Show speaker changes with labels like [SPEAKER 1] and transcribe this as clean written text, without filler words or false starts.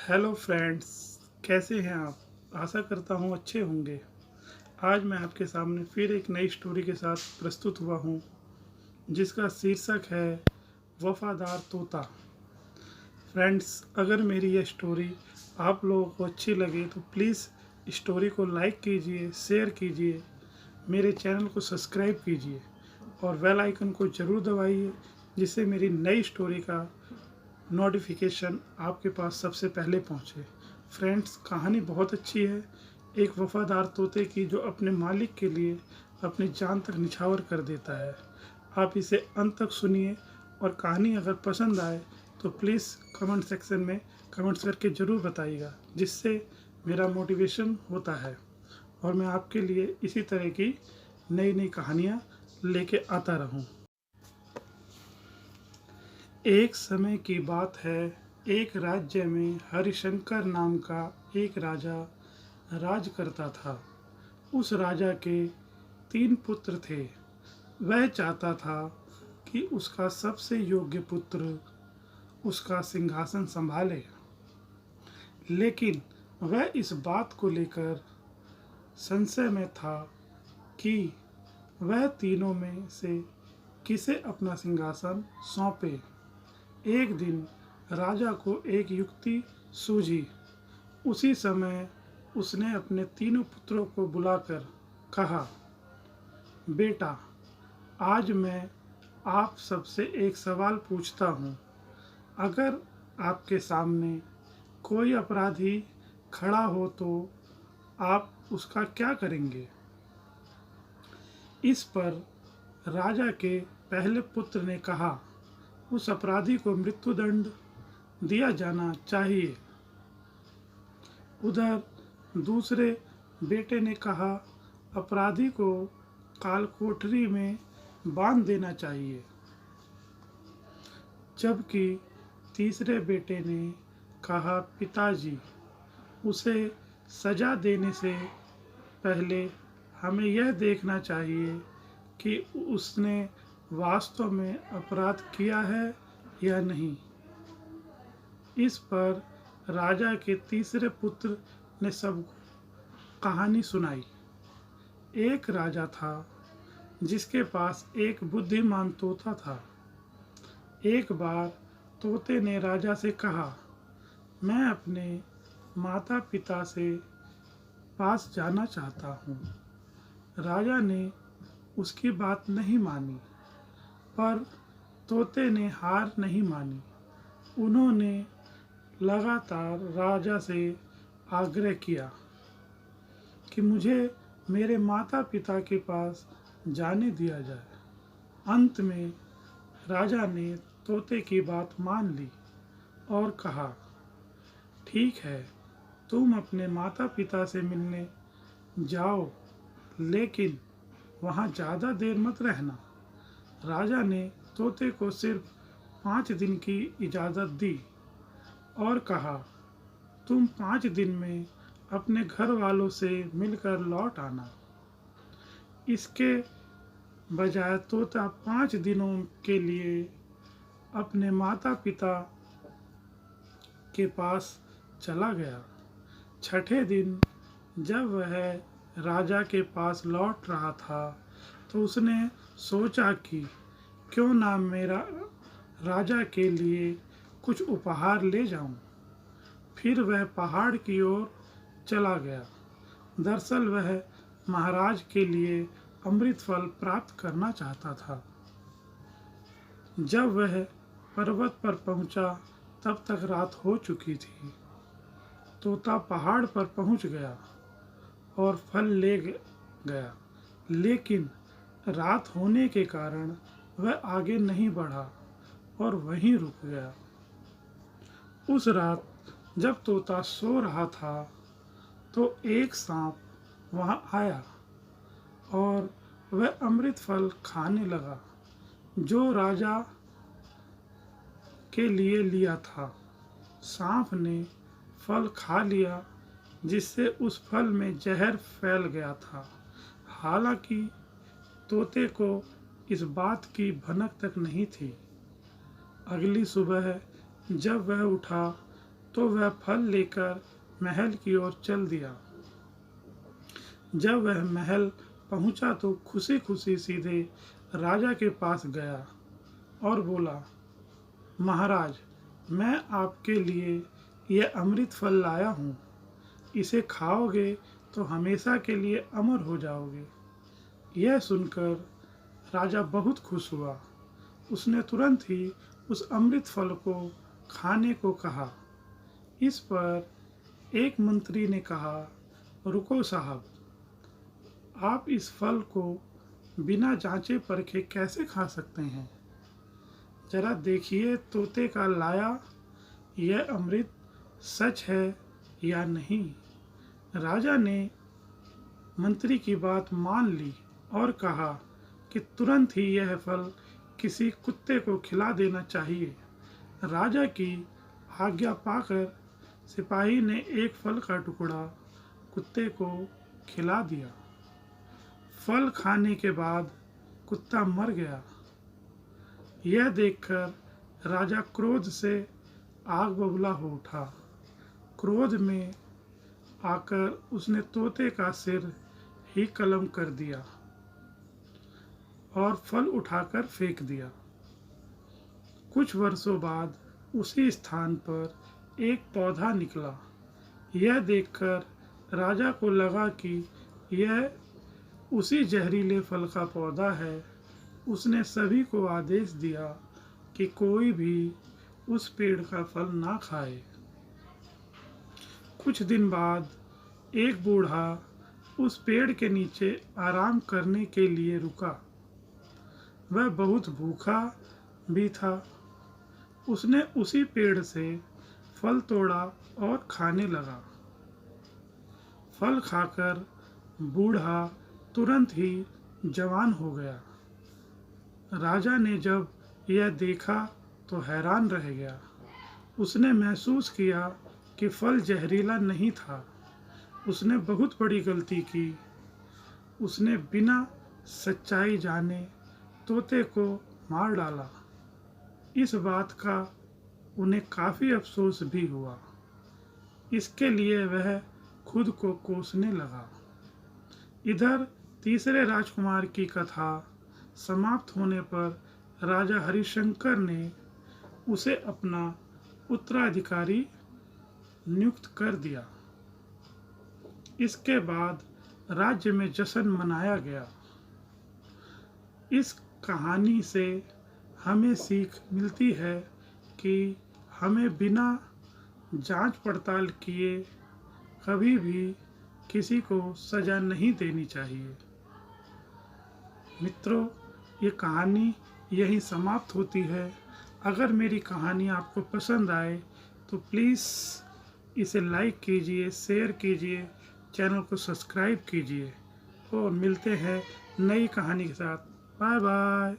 [SPEAKER 1] Hello friends, कैसे हैं आप? आशा करता हूँ अच्छे होंगे। आज मैं आपके सामने फिर एक नई स्टोरी के साथ प्रस्तुत हुआ हूँ, जिसका शीर्षक है वफादार तोता। फ्रेंड्स, अगर मेरी यह स्टोरी आप लोगों को अच्छी लगे तो प्लीज़ स्टोरी को लाइक कीजिए, शेयर कीजिए, मेरे चैनल को सब्सक्राइब कीजिए और बेल आइकन को ज़रूर दबाइए, जिससे मेरी नई स्टोरी का नोटिफिकेशन आपके पास सबसे पहले पहुंचे। फ्रेंड्स, कहानी बहुत अच्छी है, एक वफादार तोते की जो अपने मालिक के लिए अपनी जान तक निछावर कर देता है। आप इसे अंत तक सुनिए और कहानी अगर पसंद आए तो प्लीज़ कमेंट सेक्शन में कमेंट्स करके ज़रूर बताइएगा, जिससे मेरा मोटिवेशन होता है और मैं आपके लिए इसी तरह की नई नई कहानियाँ लेके आता रहूँ। एक समय की बात है, एक राज्य में हरिशंकर नाम का एक राजा राज करता था। उस राजा के 3 पुत्र थे। वह चाहता था कि उसका सबसे योग्य पुत्र उसका सिंहासन संभाले, लेकिन वह इस बात को लेकर संशय में था कि वह तीनों में से किसे अपना सिंहासन सौंपे। एक दिन राजा को एक युक्ति सूझी। उसी समय उसने अपने तीनों पुत्रों को बुलाकर कहा, बेटा, आज मैं आप सबसे एक सवाल पूछता हूँ। अगर आपके सामने कोई अपराधी खड़ा हो तो आप उसका क्या करेंगे? इस पर राजा के पहले पुत्र ने कहा, उस अपराधी को मृत्युदंड दिया जाना चाहिए। उधर दूसरे बेटे ने कहा, अपराधी को कालकोठरी में बांध देना चाहिए। जबकि तीसरे बेटे ने कहा, पिताजी, उसे सजा देने से पहले हमें यह देखना चाहिए कि उसने वास्तव में अपराध किया है या नहीं। इस पर राजा के तीसरे पुत्र ने सब कहानी सुनाई। एक राजा था जिसके पास एक बुद्धिमान तोता था। एक बार तोते ने राजा से कहा, मैं अपने माता पिता से पास जाना चाहता हूँ। राजा ने उसकी बात नहीं मानी, पर तोते ने हार नहीं मानी। उन्होंने लगातार राजा से आग्रह किया कि मुझे मेरे माता पिता के पास जाने दिया जाए। अंत में राजा ने तोते की बात मान ली और कहा, ठीक है, तुम अपने माता पिता से मिलने जाओ, लेकिन वहाँ ज़्यादा देर मत रहना। राजा ने तोते को सिर्फ 5 दिन की इजाज़त दी और कहा, तुम 5 दिन में अपने घर वालों से मिलकर लौट आना। इसके बजाय तोता 5 दिनों के लिए अपने माता पिता के पास चला गया। छठे दिन जब वह राजा के पास लौट रहा था तो उसने सोचा कि क्यों ना मेरा राजा के लिए कुछ उपहार ले जाऊं। फिर वह पहाड़ की ओर चला गया। दरअसल वह महाराज के लिए अमृत फल प्राप्त करना चाहता था। जब वह पर्वत पर पहुंचा तब तक रात हो चुकी थी। तोता पहाड़ पर पहुंच गया और फल ले गया, लेकिन रात होने के कारण वह आगे नहीं बढ़ा और वहीं रुक गया। उस रात जब तोता सो रहा था तो एक सांप वहां आया और वह अमृत फल खाने लगा जो राजा के लिए लिया था। सांप ने फल खा लिया, जिससे उस फल में जहर फैल गया था। हालांकि तोते को इस बात की भनक तक नहीं थी। अगली सुबह जब वह उठा तो वह फल लेकर महल की ओर चल दिया। जब वह महल पहुंचा तो खुशी खुशी सीधे राजा के पास गया और बोला, महाराज, मैं आपके लिए यह अमृत फल लाया हूँ। इसे खाओगे तो हमेशा के लिए अमर हो जाओगे। यह सुनकर राजा बहुत खुश हुआ। उसने तुरंत ही उस अमृत फल को खाने को कहा। इस पर एक मंत्री ने कहा, रुको साहब, आप इस फल को बिना जांचे परखे कैसे खा सकते हैं? जरा देखिए तोते का लाया यह अमृत सच है या नहीं। राजा ने मंत्री की बात मान ली और कहा कि तुरंत ही यह फल किसी कुत्ते को खिला देना चाहिए। राजा की आज्ञा पाकर सिपाही ने एक फल का टुकड़ा कुत्ते को खिला दिया। फल खाने के बाद कुत्ता मर गया। यह देखकर राजा क्रोध से आग बबूला हो उठा। क्रोध में आकर उसने तोते का सिर ही कलम कर दिया और फल उठाकर फेंक दिया। कुछ वर्षों बाद उसी स्थान पर एक पौधा निकला। यह देखकर राजा को लगा कि यह उसी जहरीले फल का पौधा है। उसने सभी को आदेश दिया कि कोई भी उस पेड़ का फल ना खाए। कुछ दिन बाद एक बूढ़ा उस पेड़ के नीचे आराम करने के लिए रुका। वह बहुत भूखा भी था। उसने उसी पेड़ से फल तोड़ा और खाने लगा। फल खाकर बूढ़ा तुरंत ही जवान हो गया। राजा ने जब यह देखा तो हैरान रह गया। उसने महसूस किया कि फल जहरीला नहीं था। उसने बहुत बड़ी गलती की। उसने बिना सच्चाई जाने तोते को मार डाला। इस बात का उन्हें काफ़ी अफसोस भी हुआ। इसके लिए वह खुद को कोसने लगा। इधर तीसरे राजकुमार की कथा समाप्त होने पर राजा हरिशंकर ने उसे अपना उत्तराधिकारी नियुक्त कर दिया। इसके बाद राज्य में जश्न मनाया गया। इस कहानी से हमें सीख मिलती है कि हमें बिना जांच पड़ताल किए कभी भी किसी को सज़ा नहीं देनी चाहिए। मित्रों, ये कहानी यहीं समाप्त होती है। अगर मेरी कहानी आपको पसंद आए तो प्लीज़ इसे लाइक कीजिए, शेयर कीजिए, चैनल को सब्सक्राइब कीजिए और मिलते हैं नई कहानी के साथ। Bye bye.